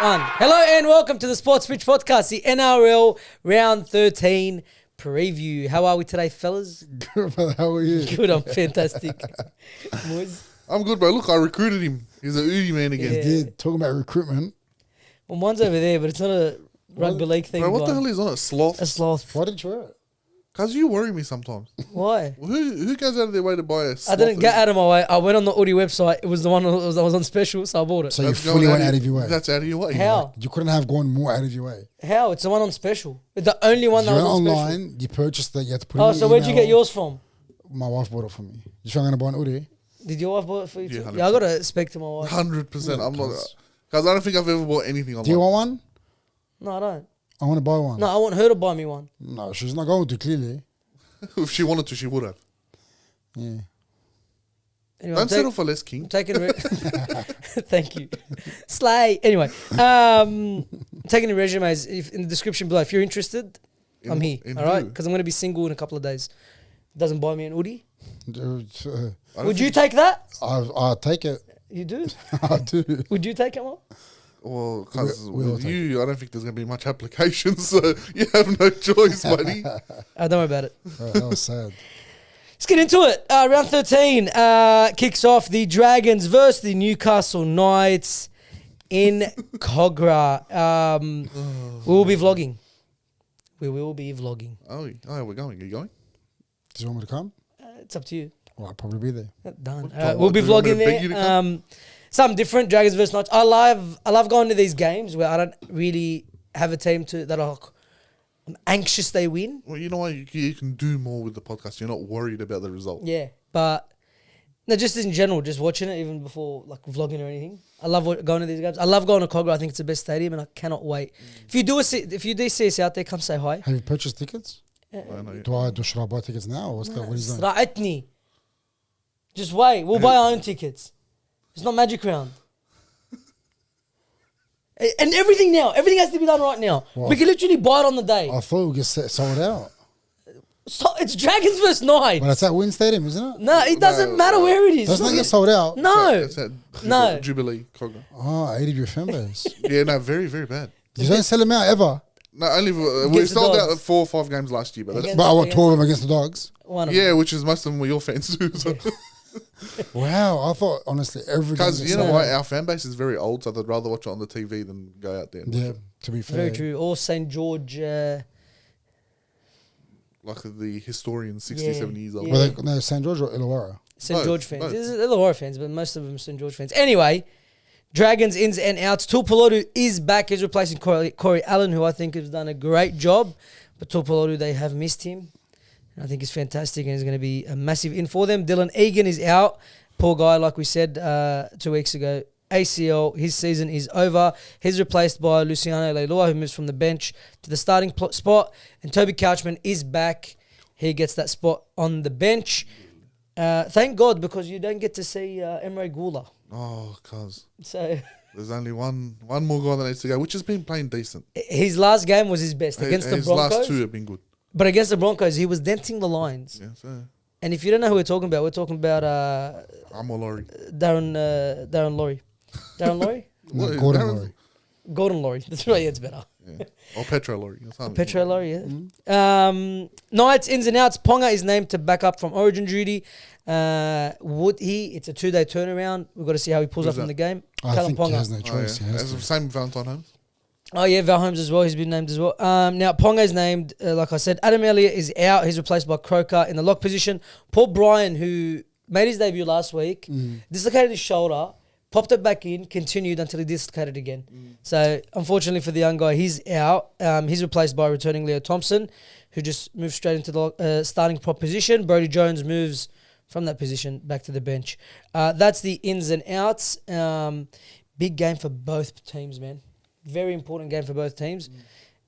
on. Hello and welcome to the Sports Pitch Podcast, the NRL Round 13 preview. How are we today, fellas? Good, brother. How are you? Good, I'm fantastic. Boys? I'm good, bro. Look, I recruited him. He's an Udi man again. Yeah. Did talking about recruitment. Well, mine's over there, but it's not a rugby league thing. Bro, what the Glenn. hell is on it? Sloth? A sloth. Why didn't you wear it? Because you worry me sometimes. Why? Well, who goes out of their way to buy a I sloth? didn't get out of my way. I went on the Audi website. It was the one that was on special, so I bought it. So you That's fully going went out of your way. That's out of your way. How? You couldn't have gone more out of your way. How? It's the one on special. It's the only one You that was went on online, special. you purchased it, you had to put it Oh, in so your where'd you get email. yours from? My wife bought it for me. You think I'm going to buy an Audi? Did your wife buy it for you? Yeah, too? 100%. Yeah, I got to speak to my wife. 100%. I'm not... Because I don't think I've ever bought anything online. Do you want one? No, I don't. I want to buy one. No, I want her to buy me one. No, she's not going to, clearly. If she wanted to, she would have. Yeah. Anyway, Don't settle for less, King. I'm taking thank you. Slay. Anyway, taking the resumes in the description below. If you're interested, I'm here. in All right, who? because I'm going to be single in a couple of days. Doesn't buy me an Audi. Would You take that? I'll take it. You do? I do. Would you take it, Mom? Well, because We'll with take you, I don't think there's going to be much application, so you have no choice, buddy. Don't worry about it. That was sad. Let's get into it. Round 13 kicks off the Dragons versus the Newcastle Knights in Cogra. We will be vlogging. We will be vlogging. Oh, we're going. Are you going? Do you want me to come? It's up to you. Well, I'll probably be there. Done. What, We'll be do you want me vlogging to beg you to there. come? Something different, Dragons versus Knights. I love going to these games where I don't really have a team I'm anxious they win. Well, you know what? You can do more with the podcast. You're not worried about the result. Yeah, but no, just in general, just watching it even before like vlogging or anything. I love going to these games. I love going to Cogra. I think it's the best stadium, and I cannot wait. If you do see us out there, come say hi. Have you purchased tickets? I know. Should I buy tickets now? Or what's that? What is that? Sra'atni. Just wait. We'll buy our own tickets. It's not Magic Round. And everything has to be done right now. What? We can literally buy it on the day. I thought we get sold out. So it's Dragons versus Knights. But it's at Wynn Stadium, isn't it? No, it doesn't matter where it is. Doesn't it get sold out? No. It's at No. Jubilee, Cogra. Oh, 80 of your fan base. Yeah, no, very, very bad. You don't sell them out ever. No, only we Against the sold out Dogs. 4 or 5 games last year, but that's, Against- But I want 2 of them against the Dogs. One of yeah, them. which is most of them were your fans too. Wow, I thought honestly every Because game you gets know sold what, out. our fan base is very old, so they'd rather watch it on the TV than go out there. And Yeah, watch it. to be fair. Very true. Or St. George. Like the historians, 60, Yeah, 70 years old. yeah. Well, no, St. George or Illawarra? St. Both, George fans. both. There's a lot of fans, but most of them St. George fans. Anyway, Dragons ins and outs. Tuipulotu is back. He's replacing Corey Allen, who I think has done a great job. But Tuipulotu, they have missed him. And I think he's fantastic and he's going to be a massive in for them. Dylan Egan is out. Poor guy, like we said 2 weeks ago. ACL, his season is over. He's replaced by Luciano Leilua, who moves from the bench to the starting spot. And Toby Couchman is back. He gets that spot on the bench. Thank God, because you don't get to see Emre Gula. Oh, cuz. So There's only one more guy that needs to go, which has been playing decent. his last game was his best against the His Broncos. last 2 have been good. But against the Broncos, he was denting the lines. Yeah, so And if you don't know who we're talking about I'm all Laurie. Darren Laurie. Darren Laurie? No, What, Gordon Darren- Laurie. Gordon Laurie. That's right, yeah, it's better. Yeah. Or Petro Laurie. Petro Laurie, yeah. Knights ins and outs. Ponga is named to back up from Origin duty. Would he? It's a 2-day turnaround. We've got to see how he pulls Who's up from that? the game. I Callum think he Ponga. has no choice. Oh, He yeah. has It's to. the same Valentine Holmes. Oh, yeah, Val Holmes as well. He's been named as well. Now, Ponga is named, like I said. Adam Elliott is out. He's replaced by Croker in the lock position. Paul Bryan, who made his debut last week, dislocated his shoulder, popped it back in, continued until he dislocated again. So, unfortunately for the young guy, he's out. He's replaced by returning Leo Thompson, who just moved straight into the starting prop position. Brodie Jones moves from that position back to the bench. That's the ins and outs. Big game for both teams, man. Very important game for both teams.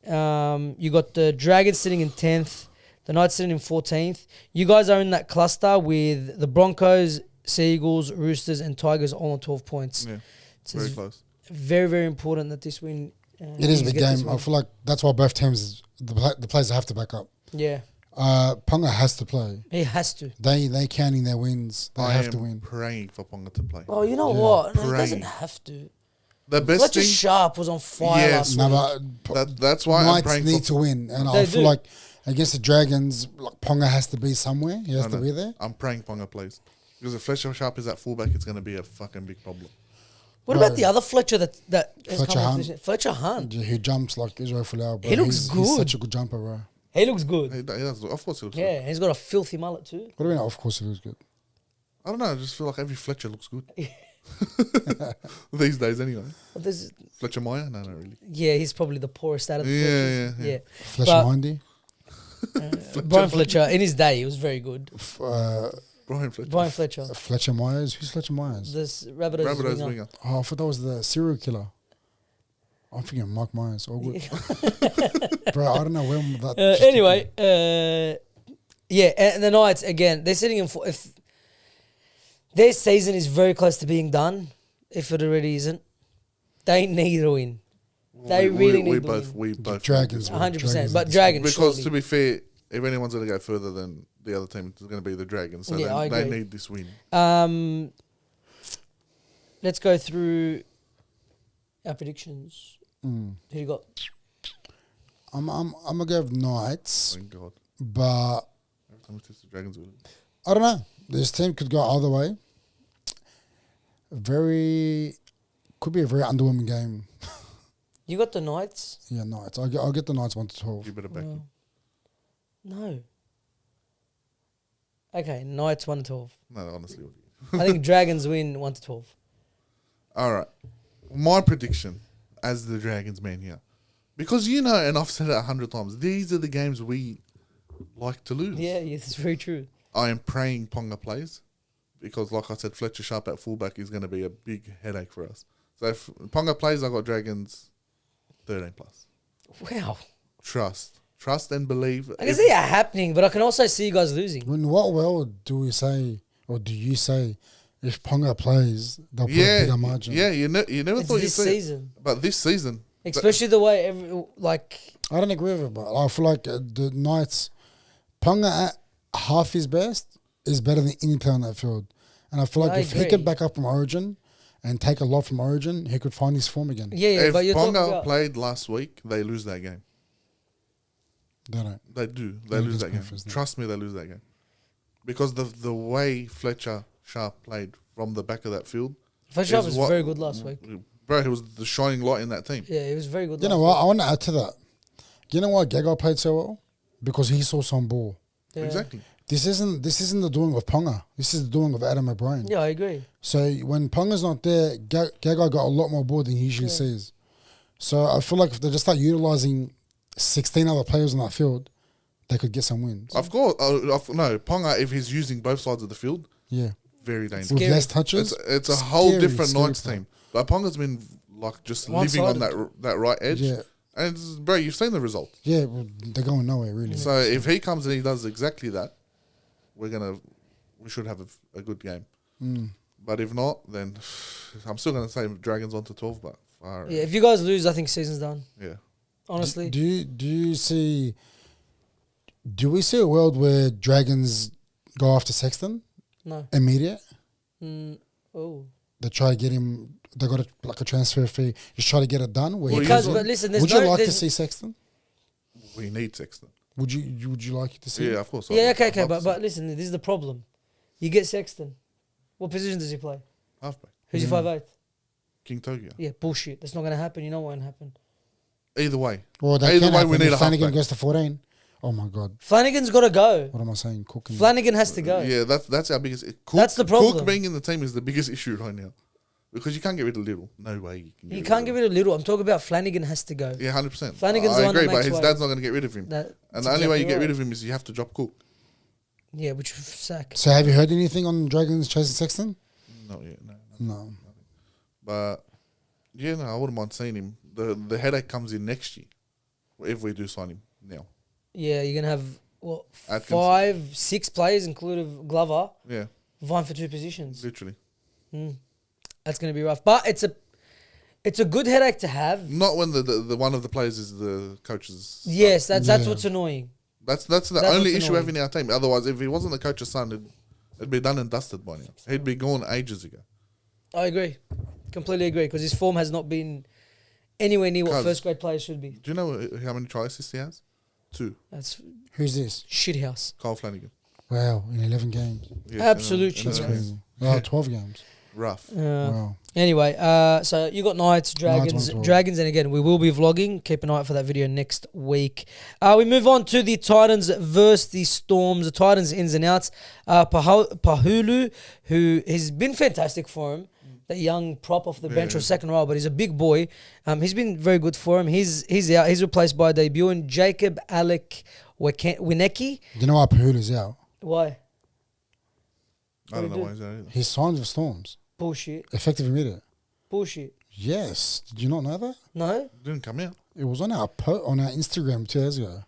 You got the Dragons sitting in 10th, the Knights sitting in 14th. You guys are in that cluster with the Broncos, Seagulls, Roosters, and Tigers all on 12 points. Yeah, It's very close. very, very important that this win. It is a big get this game. I win. feel like that's why both teams, the players have to back up. Yeah, Ponga has to play. he has to. They counting their wins. They I have am to win. praying for Ponga to play. Oh, you know Yeah. what? No, he Praying. doesn't have to. The best Fletcher thing. Sharp was on fire Yes. last week. No, That's why I'm Knights praying need for. to win, and They I feel do. like against the Dragons, like Ponga has to be somewhere. He has I to know. be there. I'm praying Ponga plays because if Fletcher Sharp is at fullback, it's going to be a fucking big problem. What Bro. about the other Fletcher that has Fletcher come into Hunt. position? Fletcher Hunt. He jumps like Israel Folau, bro. He looks He's good. such a good jumper, bro. He looks good. He does, of course, he looks Yeah, he's got a filthy mullet too. What do you mean? Of course, he looks good. good. I don't know. I just feel like every Fletcher looks good these days. Anyway, But there's, Fletcher Meyer, no, not really. yeah, he's probably the poorest out of the Yeah, Fletchers. yeah. Fletcher But- Hindy. Brian Fletcher, in his day, he was very good. Brian Fletcher. Brian Fletcher. Fletcher Myers. Who's Fletcher Myers? This Rabbitohs Rabbitohs winger. winger. Oh, I thought that was the serial killer. I'm thinking Mike Myers. All good. Bro, I don't know when that. just took Anyway, me. yeah, and the Knights, again, they're sitting in... If their season is very close to being done, if it already isn't, they need to win. They really need to win. We both Dragons, need to man. 100%. Dragons But are Dragons, Because surely. to be fair, if anyone's going to go further than the other team, it's going to be the Dragons. So Yeah, I they agree. need this win. Let's go through our predictions. Mm. Who you got? I'm gonna go with Knights, Thank God. but Every time we test the Dragons, will. I don't know. This team could go either way. Could be a very underwhelming game. You got the Knights? Yeah, Knights. I'll get the Knights 1-12. You better back Well, them. no. Okay, Knights 1-12. No, honestly. I think Dragons win 1-12. All right. My prediction as the Dragons man here. Because you know, and I've said it 100 times, these are the games we like to lose. Yeah, it's very true. I am praying Ponga plays because, like I said, Fletcher Sharp at fullback is going to be a big headache for us. So if Ponga plays, I got Dragons 13 plus. Wow. Trust and believe. I can see it happening, but I can also see you guys losing. In what world do we say, or do you say, if Ponga plays, they'll put a bigger margin? Yeah, you never It's thought you'd this see it. season. But this season, Especially the way, I don't agree with it, but I feel like the Knights, Ponga at half his best is better than any player on that field. And I feel like I if he agree. could back up from Origin and take a lot from Origin, he could find his form again. yeah, if but you're talking Ponga about... played last week, they lose that game. They don't. They do. They Yeah, lose against that game. Panthers, no. Trust me, they lose that game. Because the way Fletcher Sharp played from the back of that field. Fletcher is was what- very good last week. Bro, he was the shining light in that team. Yeah, he was very good You know last what? I want to add to that. You know why Gagai played so well? Because he saw some ball. week. Yeah. Exactly. This isn't the doing of Ponga. This is the doing of Adam O'Brien. Yeah, I agree. So when Ponga's not there, Gagai got a lot more ball than he usually sees. So I feel like if they just start utilizing 16 other players on that field, they could get some wins. Of course. No, Ponga, if he's using both sides of the field, Yeah. very dangerous. With Scary. less touches. It's a whole Scary, different scary Knights stuff. team. But Ponga's been like just living on that right edge. Yeah. And bro, you've seen the result. Yeah, well, they're going nowhere, really. So if he comes and he does exactly that, we should have a good game. Mm. But if not, then I'm still gonna say Dragons on to 12. But far, Yeah, if you guys lose, I think season's done. yeah. Honestly. Do we see a world where Dragons go after Sexton No. immediate? Oh. They try to get him. They got a transfer fee. Just try to get it done. Where he Because, comes but in. listen, there's Would you no... like to there's- see Sexton? We need Sexton. Would you like to see? Yeah, of course. Yeah, I'd okay, love to but see listen, this is the problem. You get Sexton. What position does he play? halfback. Who's your 5'8"? King Togia. Yeah, bullshit. That's not going to happen. You know what won't happen. Either way. Well, they Either can way, happen we need if a Flanagan halfback. goes to 14. Oh my God, Flanagan's got to go. what am I saying? Cooking. Flanagan has to go. Yeah, that's our biggest. Cook, That's the problem. Cook being in the team is the biggest issue right now, because you can't get rid of Little. No way you can. You can't get rid of Little. I'm talking about Flanagan has to go. Yeah, 100%. Flanagan's I the one that agree, but makes his waves. dad's not going to get rid of him. That's And the only way you exactly get rid right. of him is you have to drop Cook. Yeah, which sack. So have you heard anything on Dragons chasing Sexton? Not yet, no. No. But yeah, no, I wouldn't mind seeing him. The headache comes in next year if we do sign him now. Yeah, you're going to have, what, Atkinson. 5-6 players, including Glover, Yeah, vying for 2 positions. literally. That's going to be rough. But it's a good headache to have. Not when the one of the players is the coach's. son. Yes, that's Yeah. what's annoying. That's the That's only what's issue we have annoying. in our team. Otherwise, if he wasn't the coach's son, it'd be done and dusted by now. He'd be gone ages ago. I agree. Completely agree because his form has not been anywhere near what Cuz- first grade players should be. Do you know how many try assists he has? 2. That's Who's this? shithouse. Kyle Flanagan. Wow, in 11 games. Yes, Absolute in a- That's in a- crazy. Oh, 12 games. Rough. Wow. Anyway, so you got Knights, Dragons, 1-12. Dragons, and again, we will be vlogging. Keep an eye out for that video next week. We move on to the Titans versus the Storms. The Titans ins and outs. Pahulu, who has been fantastic for him. The young prop off the bench or second row, but he's a big boy. He's been very good for him. He's out. He's replaced by debuting Jacob Alec Winecki. You know why Pahula's out? Why? I don't know do? why he's there either. He signed with Storms. Bullshit. Effective immediate. Bullshit. Yes. Did you not know that? No? Didn't come out. It was on our on our Instagram 2 days ago.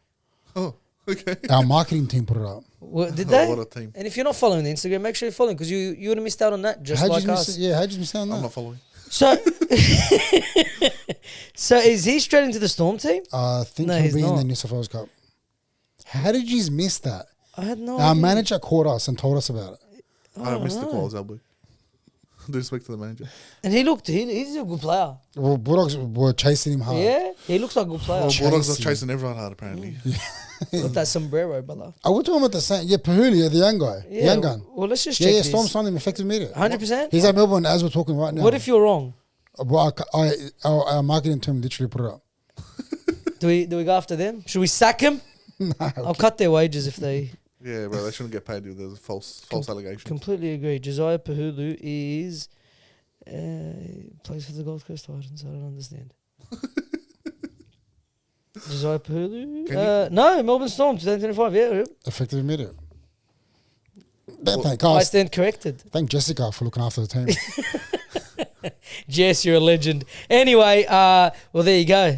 Oh, okay. Our marketing team put it up. Well, did Oh, they? what a team. And if you're not following the Instagram, make sure you're following because you would have missed out on that just How'd like you us. miss it? Yeah, how'd you miss out on I'm that? not following. So, so is he straight into the Storm team? I think No, he'll he's be in not. the New South Wales Cup. How did you miss that? I had no Our idea. manager called us and told us about it. I don't miss the calls, Albert. Do respect to the manager. And he's a good player. Well, Bulldogs were chasing him hard. Yeah, he looks like a good player. Well, Bulldogs are Chasing. chasing everyone hard, apparently. With that sombrero, brother. Are we talking about the same? Yeah, Pahuli, the young guy. Yeah, Young gun. Well, let's just Yeah, check yeah, this. Storm signed him effective immediate. 100%? He's at Melbourne as we're talking right now. What if you're wrong? Well, our marketing team literally put it up. Do we go after them? Should we sack him? I'll cut their wages if they... Yeah, bro, they shouldn't get paid if there's a false allegation. Completely agree. Josiah Pahulu is... plays for the Gold Coast Titans. I don't understand. Josiah Pahulu? No, Melbourne Storm, 2025. Yeah. Effective immediate. I stand corrected. Thank Jessica for looking after the team. Jess, you're a legend. Anyway, well, there you go.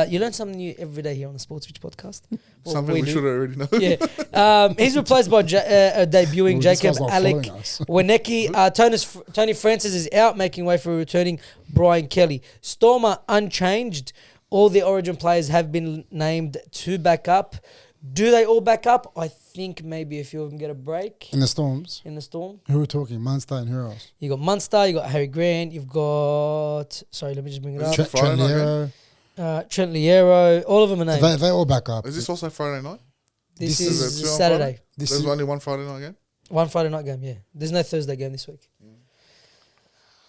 You learn something new every day here on the Sports Rich podcast. Well, Something we do. should already know. Yeah. He's replaced by debuting Well, this Jacob guy's not Alec following us. Winecki. Tony Francis is out, making way for returning Brian Kelly. Storm are unchanged. All the Origin players have been named to back up. Do they all back up? I think maybe a few of them get a break In the Storms. in the Storm. Who are we talking? Munster and who else? You got Munster, you got Harry Grant, you've got... Sorry, let me just bring it up. Tre- Friday night Liero. Trent Liero. All of them are named. They all back up. Is this also Friday night? This this is is a 2 on Saturday. Friday? This There's is, only one Friday night game? One Friday night game, yeah. There's no Thursday game this week.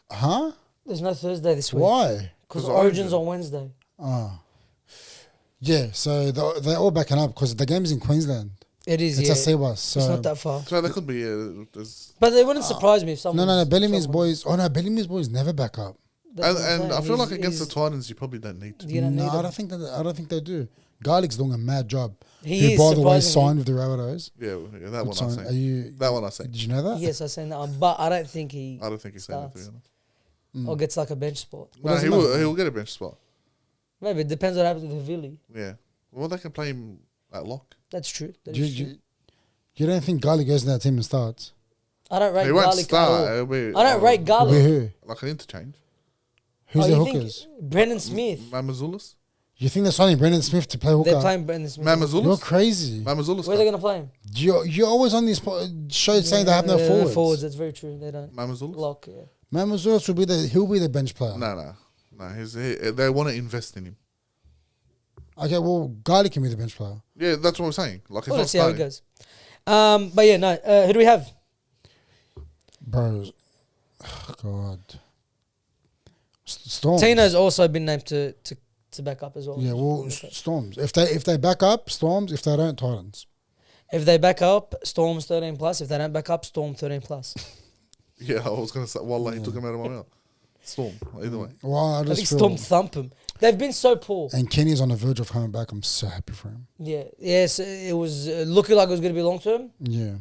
huh? There's no Thursday this week. Why? Because 'Cause Origin's Origin. on Wednesday. Oh. Yeah, so they're all backing up because the game's in Queensland. It is, It's yeah. a Seabus. So It's not that far. So there could be there's But they wouldn't surprise me if someone... no, Bellamy's boys. Oh no, Bellamy's boys never back up. and I feel like against the Titans you probably don't need to. You don't No, need I them. don't think they do. Garlic's doing a mad job. He Who, is, by the way, surprisingly. signed with the Rabbitohs. Yeah, that one I Signed- Are say. you? That one I say. Did you know that? Yes, I seen that one. But I don't think he I don't think he's saying that, to be starts honest. or gets like a bench spot. No, doesn't he'll get a bench spot. Maybe it depends what happens with Villi. Yeah. Well, they can play him at lock. That's true. That You, is true. you don't think Garlic goes in that team and starts? I don't rate He won't Garlic at start. all. It'll be, I don't rate With Garlic. who? like an interchange. Who's Oh, the you think hookers? Brendan Smith. Mamazoulis? You think they're signing Brendan Smith to play hooker? They're playing Brendan Smith. You're Mamazoulis? crazy. Mamazoulis? Where are they going to play him? You're always on this show saying they have no forwards. Forwards, that's very true. They don't. Mamazoulis? Lock, yeah. Mamazoulis he'll be the bench player. No. They want to invest in him. Okay, well, Garlic can be the bench player. Yeah, that's what I'm saying. Like, he's Well, not let's see how it starting. goes. But yeah, no. Who do we have? Bro, God. Storms. Tino's also been named to back up as well. Yeah, well, Storms. If they back up, Storms. If they don't, Titans. If they back up, Storm's 13 plus. If they don't back up, Storm 13 plus. Yeah, I was going to say, Wallah, he took him out of my mouth. Storm, either way. Well, I I just think feel. Storm thump him. They've been so poor. And Kenny's on the verge of coming back. I'm so happy for him. Yeah. Yes, it was looking like it was going to be long term. Yeah,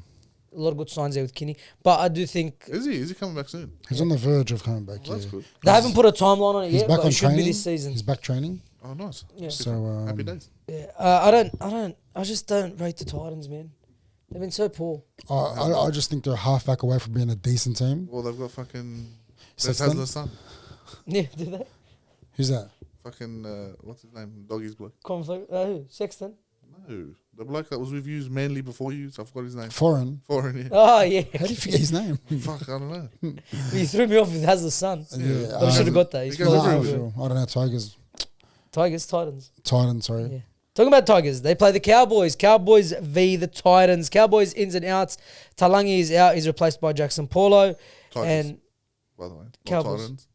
A lot of good signs there with Kinney. But I do think Is he coming back soon? he's on the verge of coming back. Well, Yeah, that's good. they haven't put a timeline on it he's yet, back but on it should training. be this season. He's back training. Oh, nice. Yeah. So Happy days. Yeah. I just don't rate the Titans, man. They've been so poor. I just think they're half back away from being a decent team. Well, they've got fucking... Sexton? Hasler's son. Yeah, do they? Who's that? Fucking, what's his name? Doggy's bloke. Who? Sexton? No, No, the bloke that was with you, Manly before you. So I forgot his name. Foreign. Yeah. Oh, yeah. How do you forget his name? Fuck, I don't know. You threw me off with Hazard's son. Yeah, But I should have got that. He He's goes No, probably I everywhere. don't know. Tigers. Tigers, Titans. Titan, sorry. Yeah. Talking about Tigers, they play the Cowboys. Cowboys v the Titans. Cowboys ins and outs. Talangi is out. He's replaced by Jackson Paulo. Tigers, And by the way. Not Cowboys. Titans.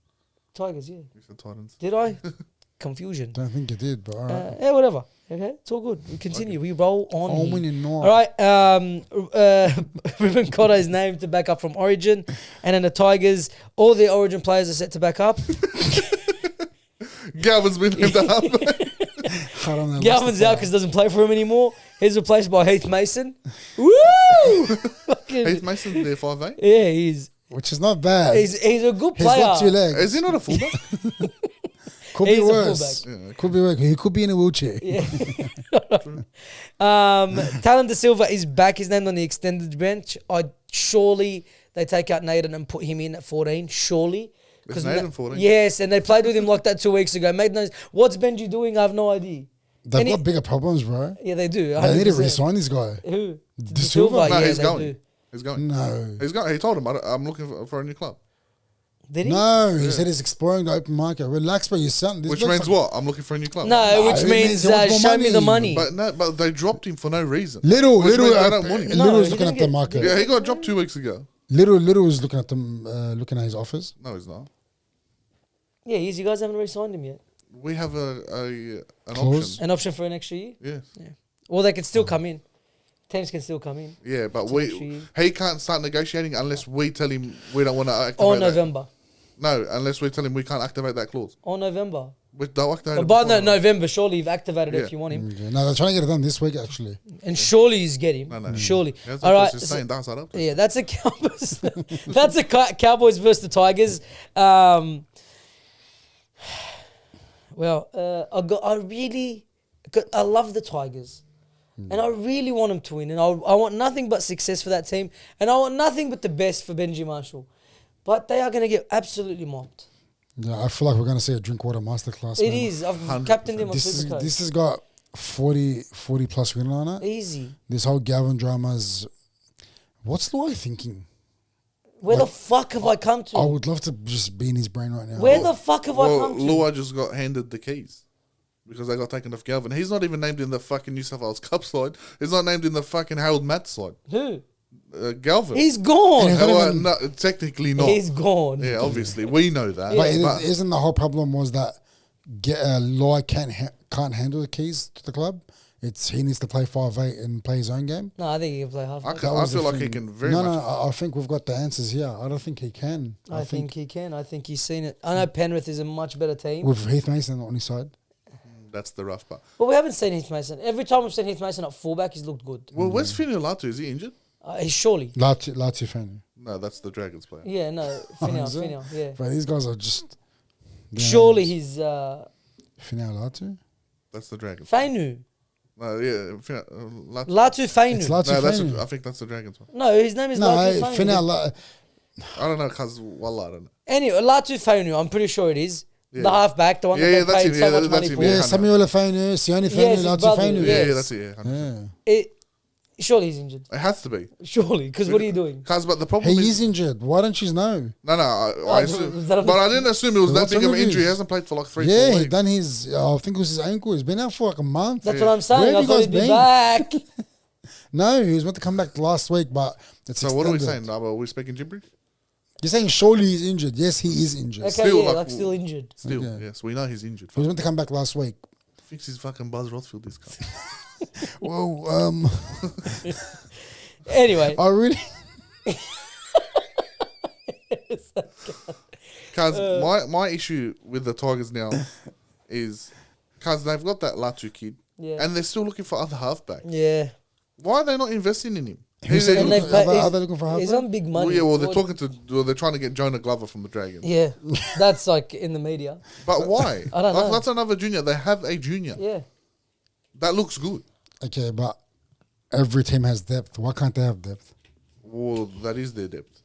Tigers, yeah. You said Titans. Did I? Confusion. Don't think you did, but all right. Yeah, whatever. Okay, it's all good. We continue. We roll on. Oh, here. when you're not. All right. Ruben Cotto's named to back up from Origin. And then the Tigers, all the Origin players are set to back up. Galvin's been named the halfback. I don't know. Galvin's out because he doesn't play for him anymore. He's replaced by Heath Mason. Woo! Fucking- Heath Mason's there 5'8". yeah, he's Which is not bad. he's a good He's player. got 2 legs. Is he not a fullback? Could He's be a worse. fullback. Could be worse. He could be in a wheelchair. Yeah. Talon De Silva is back. He's named on the extended bench. Surely they take out Nathan and put him in at 14. Surely. Is Nathan 14? Yes, and they played with him like that 2 weeks ago. Made no. What's Benji doing? I have no idea. They've And got bigger problems, bro. Yeah, they do. They need to 100%. re-sign this guy. Who? De Silva? No, Yeah, he's they going. do. He's going. No. He's going. He told him, I'm looking for a new club. Did he? No, he said he's exploring the open market. Relax, bro. Your son. Which means what? I'm looking for a new club. No, which it means means he wants more show me the money. But they dropped him for no reason. Little Which means they don't was want him. No, he looking didn't at the get- market. Yeah, he got dropped 2 weeks ago. Little was looking at them, looking at his offers. No, he's not. Yeah, he is. You guys haven't re-signed him yet. We have an Clause? option. An option for an extra year? Yes. Well, they can still come in. Teams can still come in. Yeah, but Potentially. he can't start negotiating unless we tell him we don't want to activate Or that. November. No, unless we tell him we can't activate that clause. Or November. They'll activate it By before. November, surely you've activated it Yeah. if you want him. Okay. No, they're trying to get it done this week, actually. And surely you get him. No. Surely. That's All right. Just so- saying dance that up. yeah, that's a Cowboys. That's a Cowboys versus the Tigers. I love the Tigers. And I really want them to win. And I want nothing but success for that team. And I want nothing but the best for Benji Marshall. But they are going to get absolutely mopped. Yeah, I feel like we're going to see a Drinkwater masterclass. It man. is. I've 100%. captained him on This Supercoach. has got 40 plus written on it. Easy. This whole Gavin drama's. What's Luai thinking? Where the fuck have I come to? I would love to just be in his brain right now. Where the fuck have I Well, come to? Lua just got handed the keys because they got taken off Galvin. He's not even named in the fucking New South Wales Cup slide. He's not named in the fucking Harold Matt slide. Who? Galvin. He's gone. And Oh, no, technically not. He's gone. Yeah, obviously we know that. But But isn't the whole problem was that Luai can't handle the keys to the club? He needs to play 5'8" and play his own game. No, I think he can play half. I That was feel the like he thing. can very no, much. I think we've got the answers here. I don't think he can. I think he can. I think he's seen it. I know Penrith is a much better team. with Heath Mason on his side. That's the rough part. But we haven't seen Heath Mason. Every time we've seen Heath Mason at fullback, he's looked good. Well, where's Finolatu? Is he injured? He's surely. Latu fan. No, that's the Dragons player. Yeah, no. Is it? Finau, yeah. But these guys are just. Surely he's Finau Latu? That's the Dragons. Fainu. No, yeah, Latu. Latu Fainu. It's Latu No, Fainu. I think that's the Dragons one. No, his name is No, Latu Fainu. Finau. I don't know, cause wallah, I don't know. Anyway, Latu Fainu, I'm pretty sure it is. Yeah. The halfback, the one Yeah, that yeah, they that's paid him, so yeah, much that's money him, for. Yeah, Yeah. Samuel Fainu, Sione Yes, Fainu, his Latu brother, Fainu. Yeah, Yes. yeah, that's it. Yeah, 100%. Yeah. Surely he's injured. It has to be. Surely, because what are you doing? Cause, but the problem He is, is injured. Why don't you know? no, I assume, was that a- but I didn't assume it was that What's big of wrong an with injury. He his- hasn't played for like 3-4 Yeah, he weeks. done his. I think it was his ankle. He's been out for like a month. That's what I'm saying. Where I have you thought guys he'd be been? back. No, he was meant to come back last week, but it's So what are we extended. saying? Are we speaking gibberish? You're saying surely he's injured. Yes, he is injured. Okay, Still, yeah, like, like still injured. Still, Okay. yes, we know he's injured. He was meant to come back last week. Fix his fucking Buzz Rothfield this guy. Well, Anyway, I really. Cause my issue with the Tigers now is cause they've got that Latu kid, Yeah. and they're still looking for other halfback. yeah. Why are they not investing in him? Who said And look, they've paid- are they looking for He's halfback? on big Well, money. yeah, well, they're trying to get Jonah Glover from the Dragons. Yeah, that's like in the media. But why? I don't know. That's another junior. They have a junior. Yeah. That looks good. Okay, but every team has depth. Why can't they have depth? Well, that is their depth.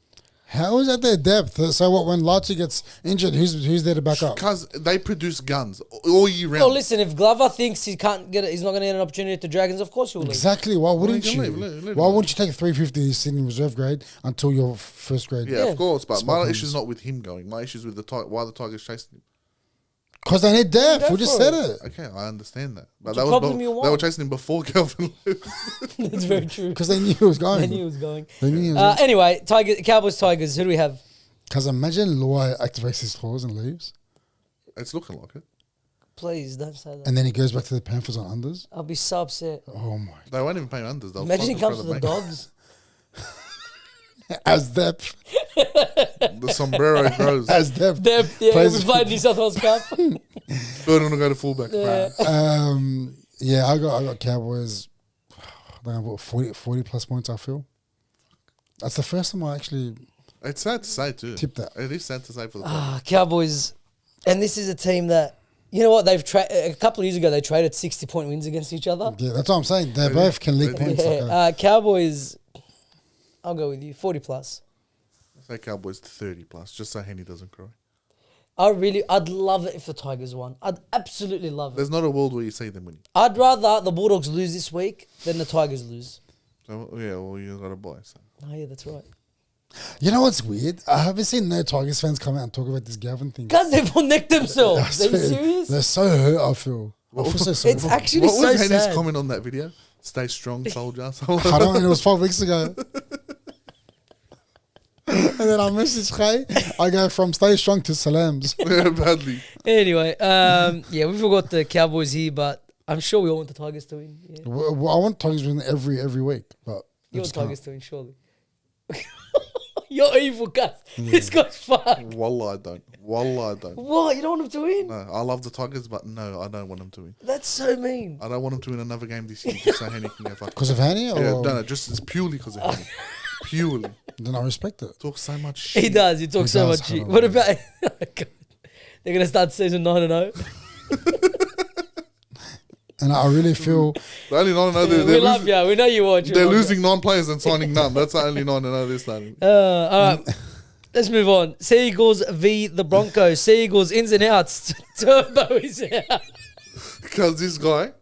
How is that their depth? So what? When Latu gets injured, who's there to back up? Because they produce guns all year round. Well, listen, if Glover thinks he's not going to get an opportunity at the Dragons, of course he'll leave. Exactly. Why wouldn't you you? can leave, Why wouldn't you take a 350 sitting in reserve grade until your first grade? Yeah, Yeah. of course. But Spot my on. issue's not with him going. My issue's with why the Tigers chasing him. Because they need depth. Go We just for said it. it. Okay, I understand that. But It's a that problem was you they want. were chasing him before Calvin Lewis. That's very true. Because they knew it was going. I knew he was going. They knew it was going. Anyway, Cowboys, Tigers. Who do we have? Because imagine Luai activates his clause and leaves. It's looking like it. Please don't say that. And then he goes back to the Panthers on unders. I'll be so upset. Oh my. They won't even pay unders. They'll Imagine he fuck comes us to for the mate. Dogs. As depth. The sombrero grows. As depth. Depth, yeah, Plays- we played New South Wales Cup. Burden to go to fullback. Yeah. Yeah, I got Cowboys. I think I've got 40 plus points, I feel. That's the first time I actually It's sad to say too. tipped that. It is sad to say for the Tigers. Cowboys, and this is a team that, you know what, a couple of years ago they traded 60-point wins against each other. Yeah, that's what I'm saying. They both can leak They points. Yeah, Like that. Cowboys, I'll go with you, 40 plus. Say Cowboys 30 plus, just so Henny doesn't cry. I'd love it if the Tigers won. I'd absolutely love it. There's not a world where you see them winning. I'd rather the Bulldogs lose this week than the Tigers lose. So, yeah, well, you got to buy. So. Oh, yeah, that's right. You know what's weird? I haven't seen no Tigers fans come out and talk about this Gavin thing. Because they've all necked I themselves. Are you swear, serious? They're so hurt, I feel. I feel so sorry It's for them. actually What so was Henny's sad. comment on that video? Stay strong, soldier. I don't know, it was 5 weeks ago. And then I message Khay. I go from stay strong to salams. Yeah, badly. Anyway, yeah, we forgot the Cowboys here, but I'm sure we all want the Tigers to win. Yeah. Well, I want Tigers to win every week, but You want I just can't. Tigers to win, surely. You're evil, guys. This guy's fucked. Wallah, I don't. Wallah, I don't. What? You don't want them to win? No, I love the Tigers, but no, I don't want them to win. That's so mean. I don't want them to win another game this year just so Henny can get fucked. Because of Hanny? Or Yeah, no, just it's purely because of Henny. Purely. then I respect it. Talk so much shit. He does. He talks He so does, much shit. kind of. What about... Oh, God. They're going to start season 9-0. And I really feel The only 9 We they're love losing. you. We know you watch. They're losing 9 players and signing none. That's the only 9 they're starting. All right. Let's move on. Sea Eagles v the Broncos. Sea Eagles ins and outs. Turbo is out. Because this guy,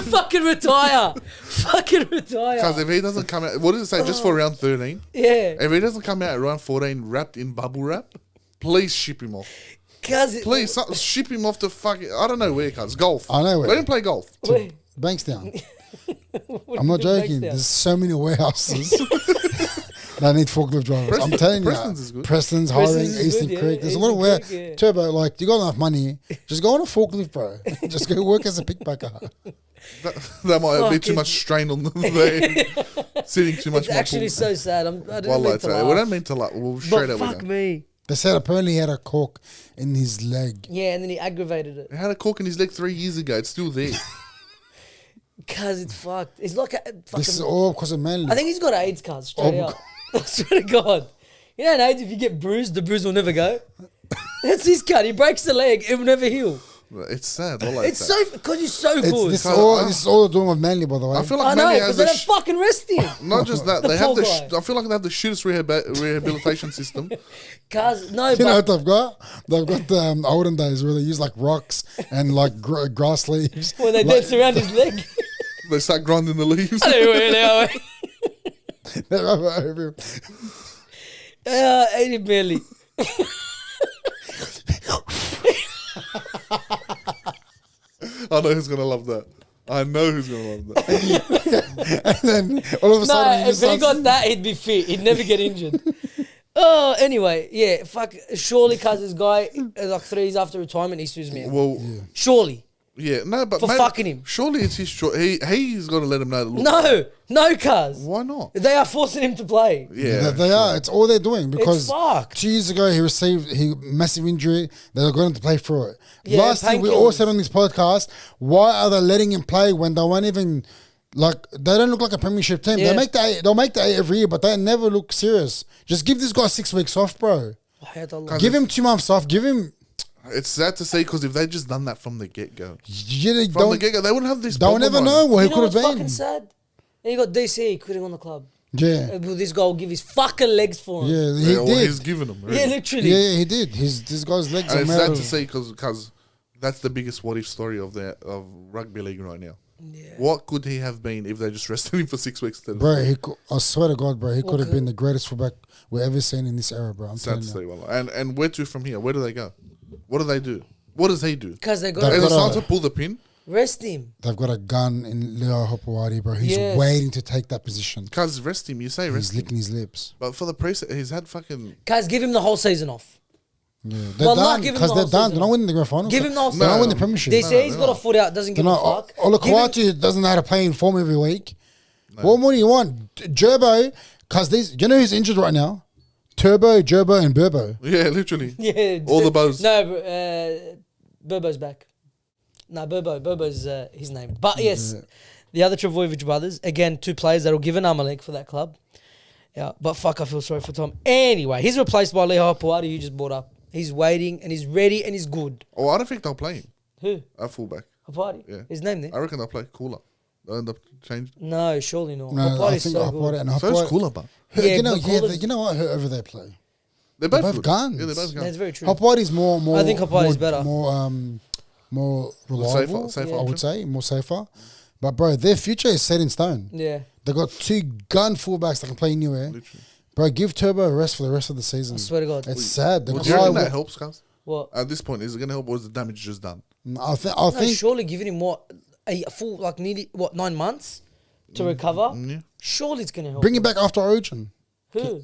Fucking retire. Fucking retire. because if he doesn't come out, what does it say? Just for round 13? Yeah. If he doesn't come out at round 14 wrapped in bubble wrap, please ship him off. Cause Please ship him off to fucking, I don't know where, cuz. Golf. I know where. Let him play golf. Wait, Bankstown. what I'm not do you do joking. next There's so many warehouses that need forklift drivers. I'm telling you. Preston's is good. Preston's hiring, Preston's is Eastern good, yeah. Creek. There's a lot of Eastern where Creek, yeah. Turbo, like, you got enough money, just go on a forklift, bro. Just go work as a pickpacker. That might be Fucking- too much strain on the sitting too much It's more actually pool. so sad. I didn't Well, mean I'd to say. laugh. We don't mean to laugh. Well, straight But out we fuck go. me. They said apparently he had a cork in his leg. Yeah, and then he aggravated it. He had a cork in his leg 3 years ago. It's still there. Cause it's fucked. It's like a This is fucking... all because of Manly. I think he's got AIDS, cuz. Straight Oh, up. I swear to God. You know, in AIDS, if you get bruised, the bruise will never go. That's his cut. He breaks the leg, it will never heal. It's sad. All like It's that. so... Because he's so It's, good. this is all they're doing with Manly, by the way. I feel I like know, Manly because has they the don't fucking rest him. not just that, The they have poor the. guy. I feel like they have the shittest rehabilitation system. Cuz, no, You know what but... they've got? They've got the olden days where they use like rocks and like grass leaves. When they Like- dance around his leg. They start grinding the leaves. Anyway. Every- 80 barely. I know who's gonna love that. I know who's gonna love that. and then all of a No, sudden, if he got that, he'd be fit. He'd never get injured. Oh, anyway, yeah, fuck. Surely, cuz this guy, like 3 years after retirement, he sues me. Well, Surely. yeah, no, but For maybe- fucking him. Surely it's his choice. He's got to let him know. Look, No, cuz. why not? They are forcing him to play. Yeah, they are. It's all they're doing because fucked. 2 years ago he received massive injury. They're going to play through it. Yeah, Last year we all painkillers. said on this podcast, why are they letting him play when they won't even like they don't look like a premiership team? Yeah. They'll make the 8 every year, but they never look serious. Just give this guy 6 weeks off, bro. Give him 2 months off. Give him. It's sad to see because if they'd just done that from the get go, You from the don't. get go, they wouldn't have this. They'll problem never right know now. what he You know could what's have been. fucking sad? And you got DCE quitting on the club. Yeah. This guy will give his fucking legs for him. Yeah, he Or did. he's given them. Yeah, literally. Yeah, he did. This guy's legs And are it's made sad of... to see because that's the biggest what if story of rugby league right now. Yeah. What could he have been if they just rested him for 6 weeks? Instead of Bro, I swear to God, bro, he could have been the greatest fullback we've ever seen in this era, bro. I'm sad telling to you. see. Well, and where to from here? Where do they go? What do they do? What does he do? Because they They've got Is it got time a- to pull the pin? rest him. They've got a gun in Leo Hopewadi, bro. He's Yes. waiting to take that position. Because rest him. You say rest He's him. licking his lips. But for the press, he's had fucking... Guys, give him the whole season off. Yeah, they're Well, done give him because the they're whole done. season They're not off. winning the grand final. Give him the whole They're not season. winning the premiership. They say he's they're got a not. foot out, doesn't give They're a not. fuck. Give him- Olakuatu doesn't know how to play in form every week. What more do you want? Gerbo, because these, you know who's injured right now? Turbo, Gerbo, and Burbo. Yeah, literally. Yeah. All the bows. No, Burbo's back. No, Burbo's his name. But yes, the other Travojevic brothers, again, 2 players that will give an arm a leg for that club. Yeah, but fuck, I feel sorry for Tom. Anyway, he's replaced by Leo Hopewadi, you just brought up. He's waiting and he's ready and he's good. Oh, I don't think they'll play him. Who? At fullback. Hopewadi? Yeah. His name there? I reckon they'll play Cooler. They'll end up changing. No, surely not. No, I Hopewadi's think so Hopewadi good. and So it's Hopewadi. Cooler, but... Yeah, you know, but Coolers- you know what? Whoever they play, They're they're both both good. guns. Yeah, they're both That's guns. very true. Hopewadi's more. I think Hopewadi's better. More reliable. Safer I would option. say more safer. But bro, their future is set in stone. Yeah. They got 2 gun fullbacks that can play anywhere. Literally. Bro, give Turbo a rest for the rest of the season. I swear to God. It's sad. The Well, do you reckon guy, that helps, guys? What? At this point, is it going to help or is the damage just done? I think No, surely giving him a full, like nearly, 9 months to recover? Yeah. Surely it's going to help. bring him back after Origin. Who?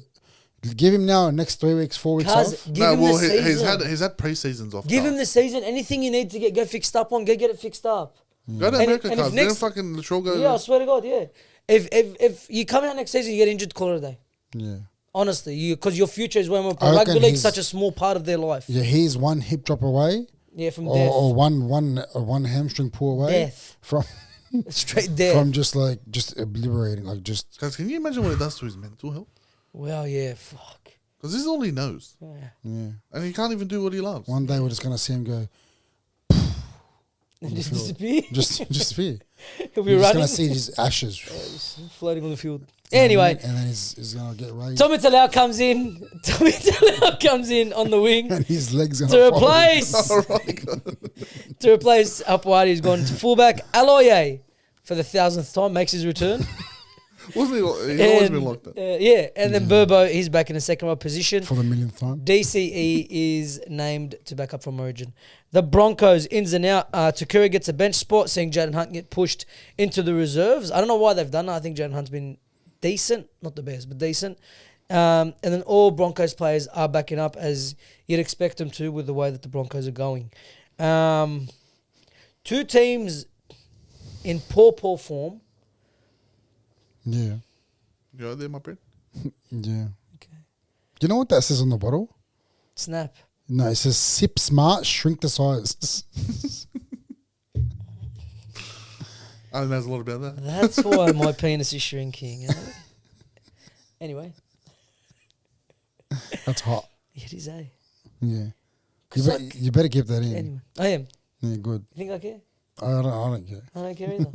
Give him now next 3 weeks, 4 weeks Cuz, off. give No, him well, the season. he's had pre-seasons off. Give Carl. him the season. Anything you need to get fixed up on, get it fixed up. Go to And America, if guys. next- Then fucking Latrell go. Yeah, I swear to God, yeah. If you come out next season, you get injured, call it a day. Yeah. Honestly, because your future is way more I important. Rugby reckon league's he's- such a small part of their life. Yeah, he's one hip drop away, Yeah, from death. or one hamstring pull away Death. from Straight death. from just obliterating, like just Guys, can you imagine what it does to his mental health? Well, yeah, fuck. Because this is all he knows. Yeah. yeah. And he can't even do what he loves. One day we're just gonna see him go, And just field. disappear. just be. He'll be We're just running. gonna see his ashes. Just floating on the field. Anyway, and then he's gonna get raised, Tommy Talau comes in. Tommy Talau comes in on the wing and his legs gonna to fall. replace to replace Hopewadi, who's gone to fullback. Aloye, for the 1000th time, makes his return. Wasn't he? He's always been like that. Yeah, and then Burbo, he's back in the second row position. for the millionth time. DCE is named to back up from Origin. The Broncos, ins and out. Takura gets a bench spot, seeing Jaden Hunt get pushed into the reserves. I don't know why they've done that. I think Jaden Hunt's been decent. Not the best, but decent. And then all Broncos players are backing up as you'd expect them to with the way that the Broncos are going. 2 teams in poor form. Yeah, You there, my friend? yeah. Okay. You know what that says on the bottle? Snap. No, it says sip smart, shrink the size. I think there's a lot about that. That's why my penis is shrinking. Anyway, That's hot. it is, eh? Yeah. Cause You better keep that in. anyway, I am. Yeah, good. You think I care? I don't care. I don't care either.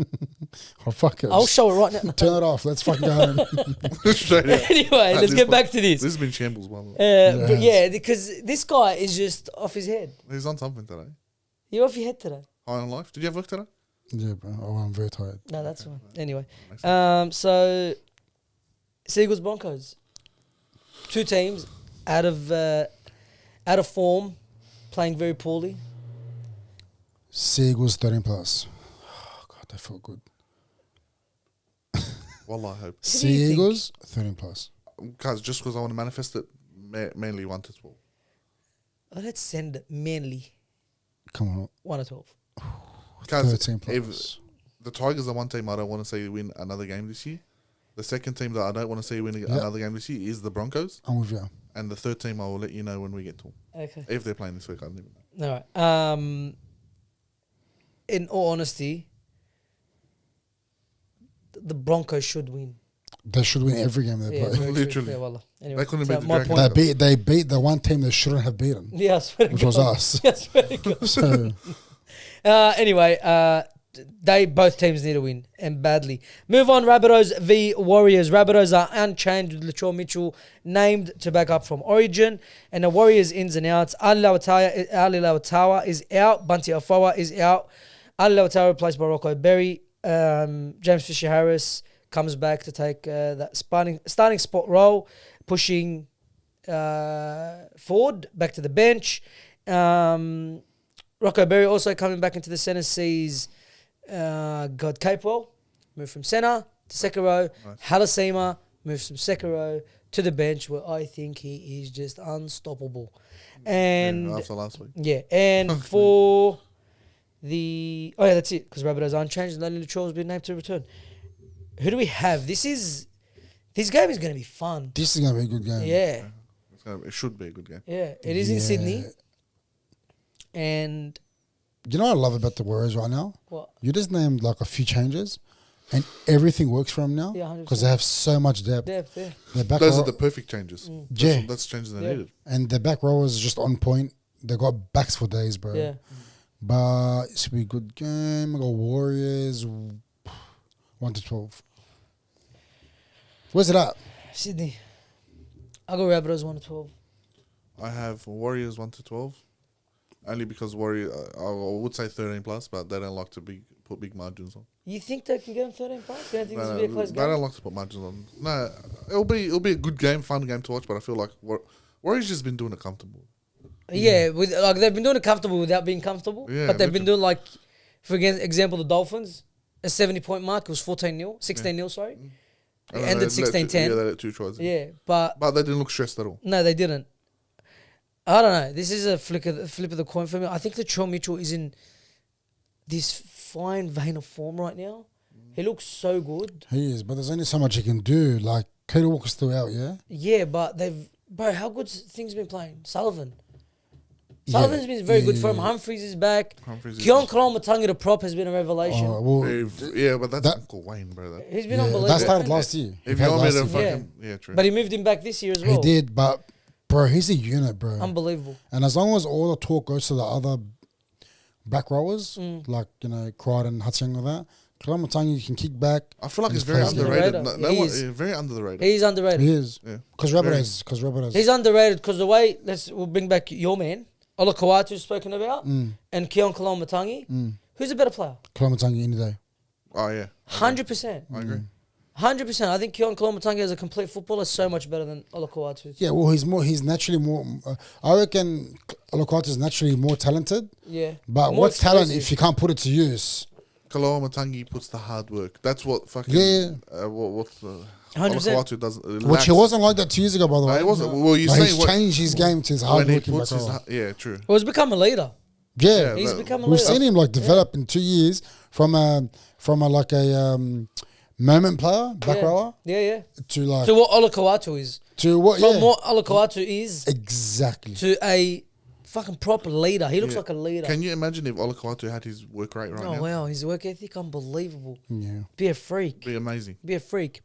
Oh, fuck it. I'll show it right now. Turn it off. Let's fucking go home. Straight out. Anyway, let's This get one- back to this. This has been shambles, by the way. But yeah, because this guy is just off his head. He's on something today. You're off your head today. High on life. Did you have work today? Yeah, bro. Oh, I'm very tired. No, that's fine. Anyway, Makes sense. so Seagulls Broncos, 2 teams out of form, playing very poorly. Seagulls 13 plus. Oh, God, that felt good. Wallah, I hope. do you think? Seagulls 13 plus. Guys, just because I want to manifest it, mainly 1 to 12. Oh, let's send it Manly Come on. 1 to 12. Guys, 13 if plus. the Tigers are one team I don't want to see win another game this year. The second team that I don't want to see win another game this year is the Broncos. I'm with you. And the third team I will let you know when we get to them. Okay. If they're playing this week, I don't even know. All right. In all honesty, the Broncos should win. They should win every game they Yeah, play. very true. Literally. Yeah, wallah. Anyway, They couldn't so beat the my Dragons. point. They beat the one team they shouldn't have beaten, Yeah, I swear to which God. was us. Yeah, I swear to God. So Anyway, both teams need to win, and badly. Move on, Rabbitohs v Warriors. Rabbitohs are unchanged with Latrell Mitchell named to back up from Origin. And the Warriors ins and outs. Ali Lauatawa is out. Bunty Afoa is out. Ali Lauatawa replaced by Rocco Berry. James Fisher-Harris comes back to take that starting spot role, pushing forward, back to the bench. Rocco Berry also coming back into the centre sees God Capewell moved from centre to second row. Nice. Halasima moves from second row to the bench, where I think he is just unstoppable. And after last week. Yeah, and for the... Oh, yeah, that's it, because Rabbitohs are unchanged and only Latrell has been named to return. Who do we have? This game is going to be fun. This is going to be a good game. Yeah. It should be a good game. Yeah, it is in Sydney. And... You know what I love about the Warriors right now? What? You just named like a few changes and everything works for them now. Yeah, 100%. Because they have so much depth. Yeah. Those are the perfect changes. That's changes they needed. And the back row is just on point. They got backs for days, bro. Yeah. But it should be a good game. I got Warriors 1-12. Where's it at? Sydney. I got Rabbitohs 1-12. I have Warriors 1-12. Only because Warriors, I would say 13 plus, but they don't like to put big margins on. You think they can get on 13 plus? You don't think this will be a close game? They don't like to put margins on. No, it'll be a good game, fun game to watch, but I feel like Warriors just been doing it comfortable. Yeah, they've been doing it comfortable without being comfortable. Yeah, but they've been doing like, for example, the Dolphins, a 70-point mark, it was 16-0, sorry. It ended 16-10. Yeah, they had 2 tries. Yeah, but they didn't look stressed at all. No, they didn't. I don't know. This is a flip of the coin for me. I think Latrell Mitchell is in this fine vein of form right now. He looks so good. He is, but there's only so much he can do. Like, Cater Walker's still out, yeah? Yeah, but bro, how good things been playing? Sullivan's been very good for him. Humphries is back. Keon Kalamatangi, the prop, has been a revelation. But that's Uncle Wayne, bro. He's been unbelievable. That started last year. If you want me to fucking... Yeah, true. But he moved him back this year as well. He did, but... Bro, he's a unit, bro. Unbelievable. And as long as all the talk goes to the other back rowers, like, Crichton, Hatsing and that, Kalamatangi can kick back. I feel like he's very underrated. Very under the radar. He's underrated. He is. Because Rabbitohs. He's underrated because the way, we'll bring back your man, Ola Kawatu's spoken about, and Keon Kalamatangi. Who's a better player? Kalamatangi any day. Oh, yeah. 100%. I agree. 100%. I think Keon Kalamatangi as a complete footballer is so much better than Olakau'atu. Yeah, well, he's naturally more... I reckon Olakau'atu is naturally more talented. Yeah. But more what's talent explosive. if you can't put it to use? Kalamatangi puts the hard work. That's what fucking... what's the... 100%. doesn't... Which he wasn't like that 2 years ago, by the way. He wasn't. Well, he's changed his game to his hard working back rower. Yeah, true. Well, he's become a leader. Yeah. He's become a We've leader. seen him develop in 2 years from a moment player, back rower. Yeah. To like... To what Olakau'atu is. To what, From what Olakau'atu is. Exactly. To a fucking proper leader. He looks like a leader. Can you imagine if Olakau'atu had his work rate right now? Oh, wow. His work ethic, unbelievable. Yeah. Be a freak. Be amazing. Be a freak.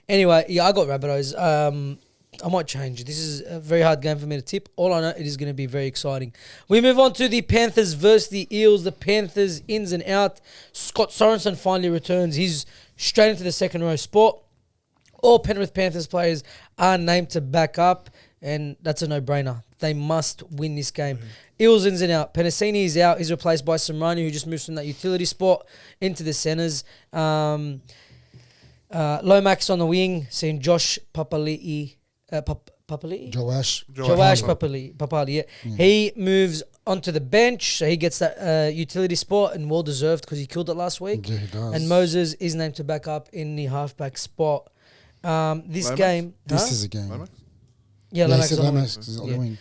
Anyway, yeah, I got Rabbitohs. I might change it. This is a very hard game for me to tip. All I know, it is going to be very exciting. We move on to the Panthers versus the Eels. The Panthers ins and out. Scott Sorensen finally returns. He's straight into the second row spot. All Penrith Panthers players are named to back up, and that's a no-brainer. They must win this game. Mm-hmm. Eels ins and out. Penasini is out. He's replaced by Samrani, who just moves from that utility spot into the centres. Lomax on the wing, seeing Josh Papali'i. Joash Papali, yeah. He moves onto the bench, so he gets that utility spot, and well deserved because he killed it last week. Yeah, he does. And Moses is named to back up in the halfback spot. This Lomax? game, This is a game. Lomax? Yeah, Lomax Lomax is on the wing.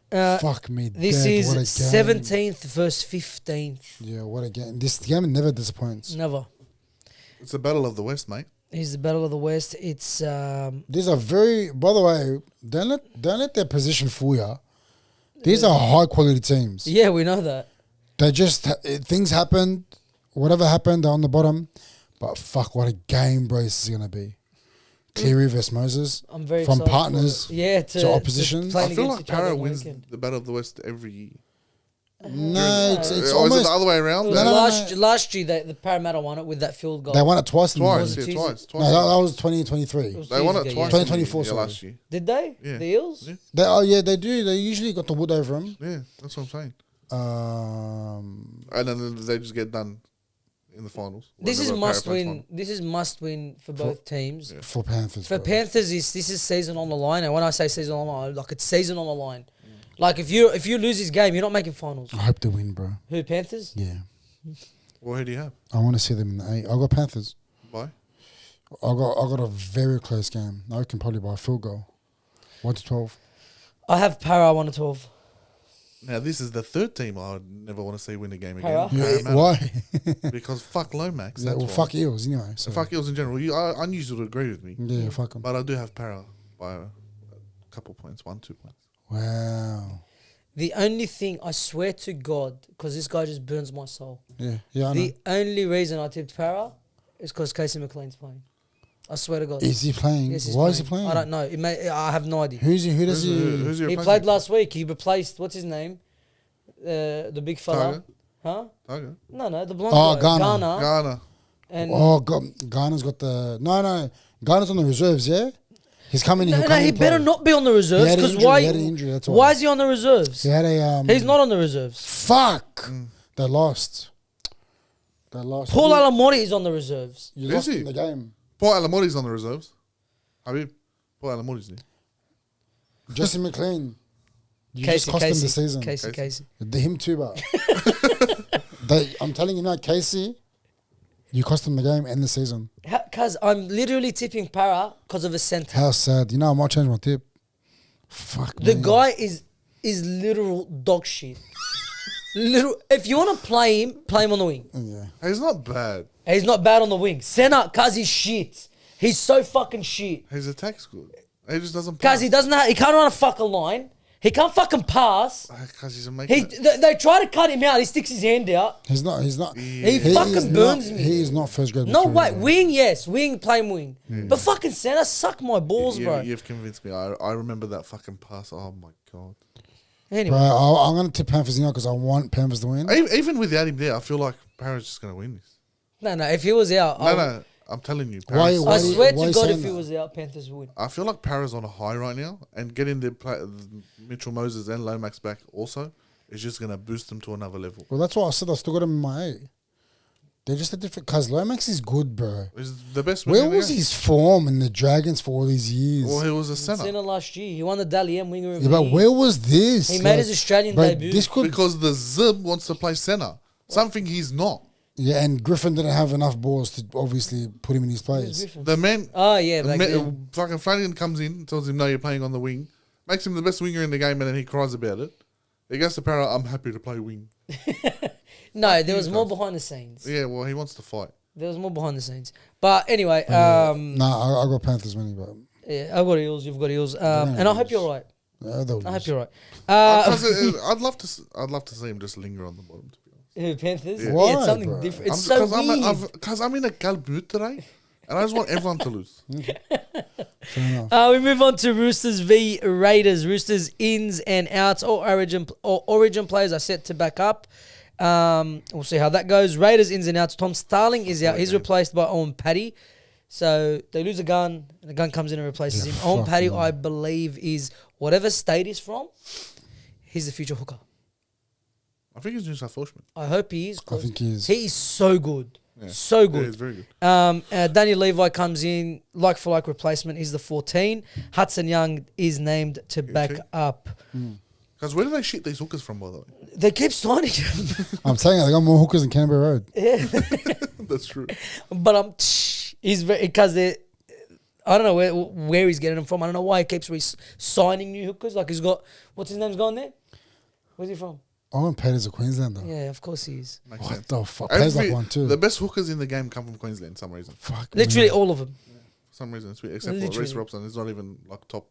Fuck me. This dead. is What a game. 17th versus 15th. Yeah, what a game. This game never disappoints. Never. It's the Battle of the West, mate. He's the Battle of the West. It's These are very... By the way, don't let their position fool you. These are high quality teams. yeah, we know that. They just... Things happened. Whatever happened, they're on the bottom. But fuck, what a game, bro, this is going to be. Cleary versus Moses. I'm very from excited partners for it. Yeah, to opposition. playing I feel against like each other Para on the wins weekend. the Battle of the West every year. No, it's Or is it almost. the other way around? No, no, no. Last year, the Paramount won it with that field goal. They won it twice. In Twice, the yeah, it twice. No, that was 2023. It was They won two it years ago, twice. yeah. 2024, sorry. last year. Did they? Yeah. The Eels? Yeah. Yeah, they do. They usually got the wood over them. Yeah, that's what I'm saying. Um, And then they just get done in the finals. This is Whenever must Parra plays win. This is must win for both teams. Yeah. for Panthers. For bro. Panthers, this is season on the line, and when I say season on the line, like it's season on the line. Like if you lose this game, you're not making finals. I hope they win, bro. Who Panthers? Yeah, Well, who do you have? I want to see them in the 8. I got Panthers. Bye. I got a very close game. I can probably buy a field goal, 1-12. I have Para 1-12. Now, this is the third team I would never want to see win a game Parra? again. Yeah, Parramatta. why? Because fuck Lomax. Yeah, That's well, why. fuck Eels anyway. So. Fuck Eels in general. I knew you would agree with me. Yeah, fuck them. But I do have Para by a couple points. 1-2 points. Wow. The only thing, I swear to God, because this guy just burns my soul. Yeah, I know. The only reason I tipped Para is because Casey McLean's playing. I swear to God. Is he playing? Yes, he's Why is he playing? I don't know. I have no idea. Who's he? Who does he? Who's your He replacement? played last week. He replaced, what's his name? The big fella. Tiger? Huh? Tiger. No, the blonde Oh, guy. Ghana. Ghana. And Oh, Ghana's got the no. Ghana's on the reserves. Yeah, he's coming in. no, he better not be on the reserves He had an because injury, why? he had an injury, that's why why. is he on the reserves? He had a. He's not on the reserves. Fuck. They lost. They lost. Paul Alamori is on the reserves. You Is lost he? in the game. Paul Alamori's on the reserves. Habib. Paul Alamori's there. Jesse McLean. You just cost him the season. Casey. Him too, but I'm telling you now, Casey, you cost him the game and the season. Because I'm literally tipping Para because of a centre. How sad. You know, I might change my tip. Fuck. The man. guy is literal dog shit. If you want to play him on the wing. Yeah. He's not bad. He's not bad on the wing. Centre, cause he's shit. He's so fucking shit. His attack's good. He just doesn't Cause pass. he can't run a fucking line. He can't fucking pass. Because he's a He maker. they try to cut him out. He sticks his hand out. He's not. He fucking burns me. He is not first grade. No material, way. bro. Wing, yes. Wing, play wing. But fucking centre, suck my balls, bro. You've convinced me. I remember that fucking pass. Oh my god. Anyway. Bro, I'm going to tip Panthers now because I want Panthers to win. Even without him there, I feel like Parra's just going to win this. No, if he was out, No, I'm telling you. Why- Parra's- why- I swear why to you God, saying if he that? was out, Panthers would win. I feel like Parra's on a high right now, and getting Mitchell Moses and Lomax back also is just going to boost them to another level. Well, that's why I said I still got him in my A. They're just a different. Because Lomax is good, bro. He's the best. Where winger in was the game. his form in the Dragons for all these years? Well, he was a centre. Centre last year. He won the Dally M winger of Yeah, the but year. where was this? He made his Australian bro, debut. This could, Because the Zib wants to play centre. Something he's not. yeah, and Griffin didn't have enough balls to obviously put him in his Who's place. Griffin? The man, Oh, yeah. Back then. fucking Flanagan comes in, tells him, no, you're playing on the wing. Makes him the best winger in the game, and then he cries about it. He goes to Parra, I'm happy to play wing. No, there was more behind the scenes. Yeah, well, he wants to fight. There was more behind the scenes. But anyway, Nah, I got Panthers winning, but yeah, I've got Eels, you've got Eels. And I hope you're right. they'll I hope lose. you're right. I'd love to see him just linger on the bottom, to be honest. Who, Panthers? Yeah. Yeah, Why, it's something bro? different. It's so weird. Because I'm in a gal mood today, and I just want everyone to lose. Fair enough. We move on to Roosters v Raiders. Roosters ins and outs. All Origin players are set to back up. We'll see how that goes. Raiders ins and outs. Tom Starling is out. He's replaced by Owen Paddy. So they lose a gun, and the gun comes in and replaces Yeah, him. Owen fuck Paddy, him. I believe, is whatever state he's from. He's the future hooker. I think he's New South Welshman. I hope he is. I 'cause think he is. He is so good. Yeah. So Yeah, good. he's very good. Daniel Levi comes in, like for like replacement. He's the 14. Hudson Young is named to back okay. up. Because where do they shit these hookers from, by the way? They keep signing him. I'm telling you, they got more hookers than Canberra Road. That's true. But he's because they. I don't know where he's getting them from. I don't know why he keeps signing new hookers. Like he's got what's his name's gone there. Where's he from? Owen Paddy's a Queenslander. Yeah, of course he is. Makes What sense. the fuck? Paddy's like one too. The best hookers in the game come from Queensland for some reason. Fuck. Literally man. all of them. For some reason, it's weird. Except for Literally. Reece Robson. He's not even like top.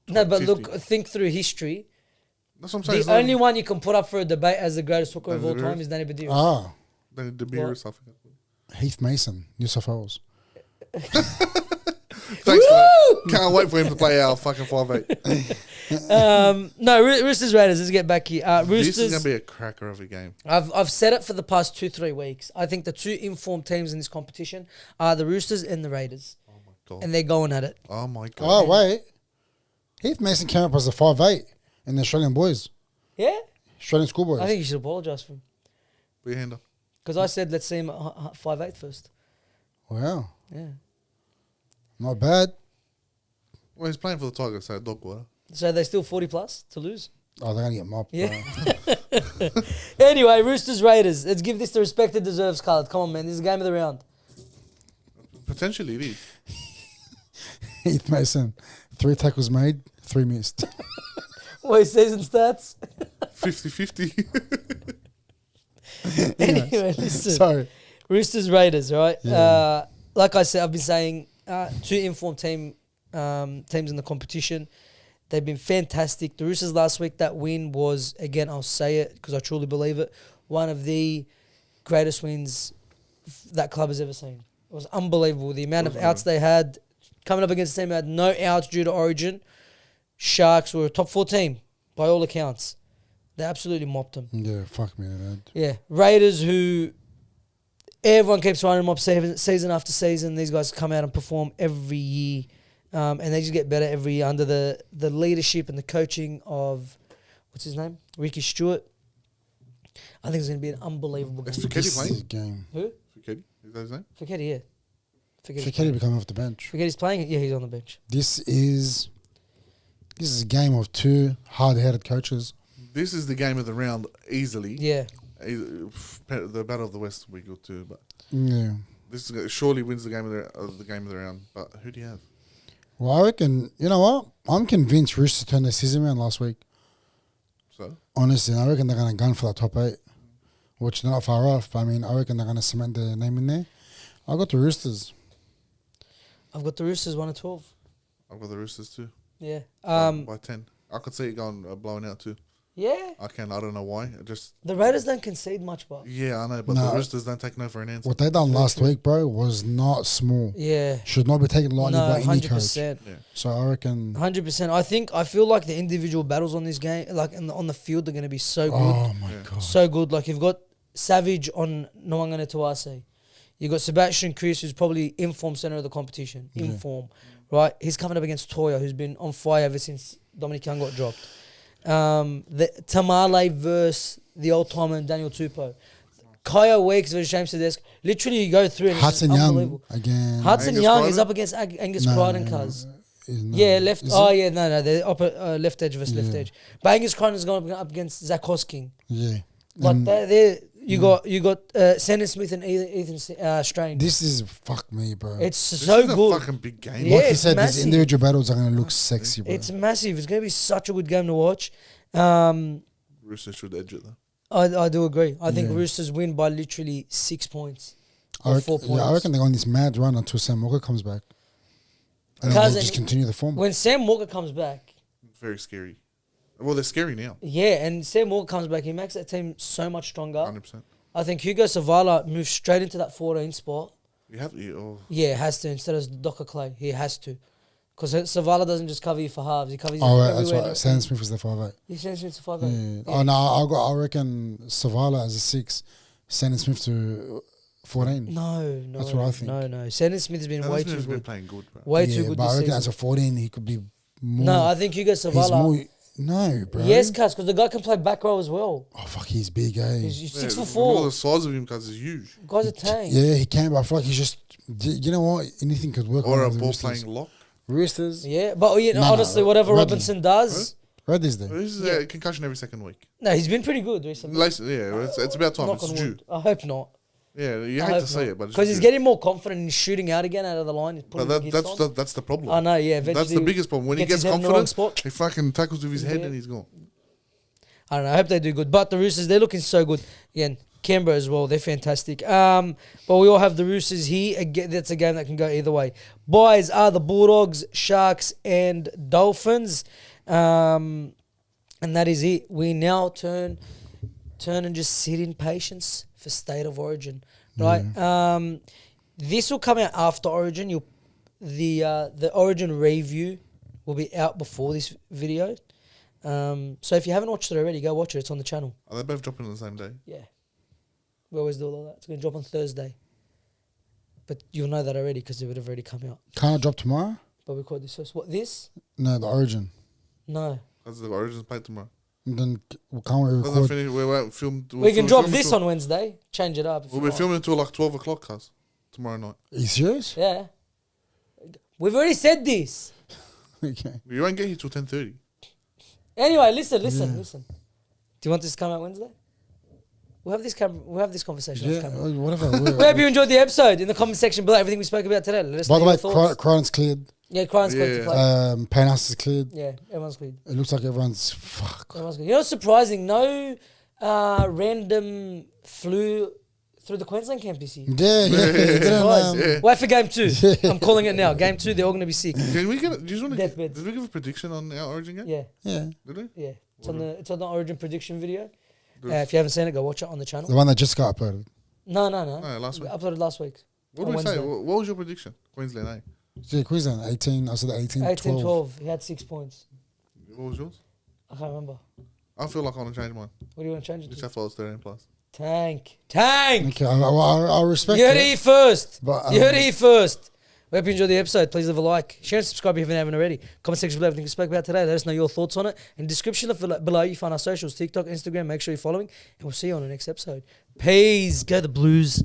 No, but 50. look, think through history. That's what I'm saying. The only one you can put up for a debate as the greatest hooker of Danny all time Beers? is Danny Badira. Ah, De Beer or something. Heath Mason, New South Wales. Thanks for that. Can't wait for him to play our fucking 5'8". No, Roosters Raiders. Let's get back here. Roosters. This is gonna be a cracker of a game. I've said it for the past 2-3 weeks. I think the two informed teams in this competition are the Roosters and the Raiders, Oh my god. and they're going at it. Oh my god. Oh, wait. Heath Mason came up as a 5'8" in the Australian boys. Yeah, Australian schoolboys. I think you should apologise for him Put your hand up. because I said let's see him at 5'8" first. Wow. Yeah. Not bad. Well, he's playing for the Tigers, so dog water. So they're still 40 plus to lose. Oh, they're going to get mopped. Yeah. Bro. Anyway, Roosters Raiders. Let's give this the respect it deserves, Khaled. Come on, man. This is a game of the round. Potentially it is. Heath Mason, 3 tackles made, 3 missed. What his season stats? 50-50. Anyway, listen. Sorry. Roosters Raiders, right? Yeah. Like I said, I've been saying two informed teams in the competition. They've been fantastic. The Roosters last week, that win was, again, I'll say it because I truly believe it, one of the greatest wins that club has ever seen. It was unbelievable. The amount of outs they had coming up against a team that had no outs due to Origin. Sharks were a top 4 team by all accounts. They absolutely mopped them. Yeah, fuck me, man. Yeah. Raiders, who everyone keeps writing them up season after season. These guys come out and perform every year. And they just get better every year under the leadership and the coaching of, what's his name? Ricky Stewart. I think it's going to be an unbelievable game. Is Fiketti This is playing? a game. Who? Fiketti? Is that his name? Fiketti, yeah. Fiketti be coming off the bench. Fiketti's playing? Yeah, he's on the bench. This is a game of 2 hard-headed coaches. This is the game of the round easily. Yeah. The Battle of the West week or two, but Yeah. this surely wins the game of the round. But who do you have? Well, I reckon, you know what? I'm convinced Roosters turned their season around last week. So Honestly, I reckon they're going to gun for that top 8, which they're not far off. I mean, I reckon they're going to cement their name in there. I got the Roosters. I've got the Roosters 1-12. I've got the Roosters too. Yeah. By 10. I could see it going blowing out too. Yeah. I can. I don't know why. The Raiders don't concede much, but Yeah, I know, but No. the Roosters don't take no for an answer. What they done last week, bro, was not small. yeah. Should not be taken lightly No, by any coach. 100%. Yeah. So I reckon. 100%. I feel like the individual battles on this game, like on the field, are going to be so good. Oh my Yeah. god. So good. Like you've got Savage on Nwangana Tuase. You've got Sebastian Chris, who's probably inform center of the competition. Inform. Right? He's coming up against Toya, who's been on fire ever since Dominic Young got dropped. The Tamale versus the old timer Daniel Tupou. Kaya Weeks versus James Tedesco. Literally, you go through and Hudson it's just Young unbelievable. again. Hudson Angus Young Crichton? is up against Angus Crichton, cuz. No. Yeah, left. Is Oh, it? yeah, no, they're upper left edge versus left Yeah. edge. But Angus Crichton's going up against Zach Hosking. Yeah. But And you got Sandon Smith and Ethan Strange. this is fuck me, bro. It's This so is a good. fucking big game. Yeah, like you it's said, massive. these individual battles are gonna look sexy, bro. It's massive. It's going to be such a good game to watch. Roosters should edge it though. I do agree. I think Yeah. Roosters win by literally 6 points. I Or reckon, 4 points. I reckon they're on this mad run until Sam Walker comes back. And then Cuz they'll just continue the form. When Sam Walker comes back, Very scary. Well, they're scary now. yeah, and Sam Walker comes back, he makes that team so much stronger. 100%. I think Hugo Savala moves straight into that 14 spot. You have to. Oh, Yeah, has to, instead of Docker Clay. He has to. Because Savala doesn't just cover you for halves, he covers you Oh, for right, that's everywhere. right. Sam Smith was the 5'8". He sends you to 5 Yeah. Oh no, I reckon Savala as a 6, Sandon Smith to 14. No. That's what I think. No. Sandon Smith has been Sandon way Smith's too been good. playing good, bro. Way yeah, too good but this I reckon season. as a 14, he could be more. No, I think Hugo he's Savala. more. No, bro. Yes, because the guy can play back row as well. Oh fuck, he's big, eh? He's Yeah, 6'4". The size of him, because he's huge. Guy's a tank. Yeah, he can, but I feel like he's just. You know what? Anything could work. Or on a the ball Roosters. playing lock. Roosters. Yeah, but No, honestly, whatever Radley. Robinson does, Read this there. This is a concussion every second week. no, he's been pretty good recently. It's about time. Knock It's on due. wood. I hope not. Yeah, you hate to say it, but because he's getting more confident and he's shooting out again out of the line. He's putting But the that's hits on. that's the problem. I know, yeah. That's the biggest problem. When he gets gets his head in the wrong confident, spot. he fucking tackles with his head Yeah. and he's gone. I don't know. I hope they do good. But the Roosters, they're looking so good. Again, Canberra as well. They're fantastic. But we all have the Roosters here. Again, that's a game that can go either way. Boys are the Bulldogs, Sharks, and Dolphins. And that is it. We now turn and just sit in patience for State of Origin. Right? This will come out after Origin. the Origin review will be out before this video. So if you haven't watched it already, go watch it. It's on the channel. Are they both dropping on the same day? Yeah. We always do all of that. It's going to drop on Thursday. But you'll know that already because it would have already come out. Can't it drop tomorrow? But we record this first. What, this? No, the Origin. No. Because the Origins play tomorrow. And then can't we Doesn't record? finish, we won't film. We can drop film this till- on Wednesday. Change it up. If We'll you be want. filming until like 12 o'clock, cuz. Tomorrow night. Are you serious? Yeah. We've already said this. Okay. You won't get here till 10:30. Anyway, listen. Do you want this to come out Wednesday? We'll have this conversation Yeah, off camera. whatever. We hope you enjoyed the episode. In the comment section below, everything we spoke about today. Let us By know the your way, thoughts. Crichton's cleared. Yeah, Crying's cleared to play. Paynehouse is cleared. Yeah, everyone's cleared. It looks like everyone's fuck. Everyone's cleared. You know what's surprising? No random flu through the Queensland camp this year. Yeah. Surprised. Yeah. Wait for game 2. I'm calling it now. Game 2, they're all going to be sick. Can we get? Do you want to? Deathbeds. Did we give a prediction on our Origin game? Yeah, Yeah. Did we? yeah. It's on the Origin prediction video. If you haven't seen it, go watch it on the channel. The one that just got uploaded. No. No, last week. Uploaded last week. What on did we say? Wednesday. What was your prediction? Queensland, eh? Yeah, Queensland 18. I said 18. 18 12. He had 6 points. What was yours? I can't remember. I feel like I want to change mine. What do you want to change it Just to? have to 13 plus. Tank. Okay, I respect You heard it it. here first. But, You heard it here first. We hope you enjoyed the episode. Please leave a like. Share and subscribe if you haven't already. Comment section below everything we spoke about today. Let us know your thoughts on it. In the description below, you find our socials, TikTok, Instagram. Make sure you're following. And we'll see you on the next episode. Peace. Go the Blues.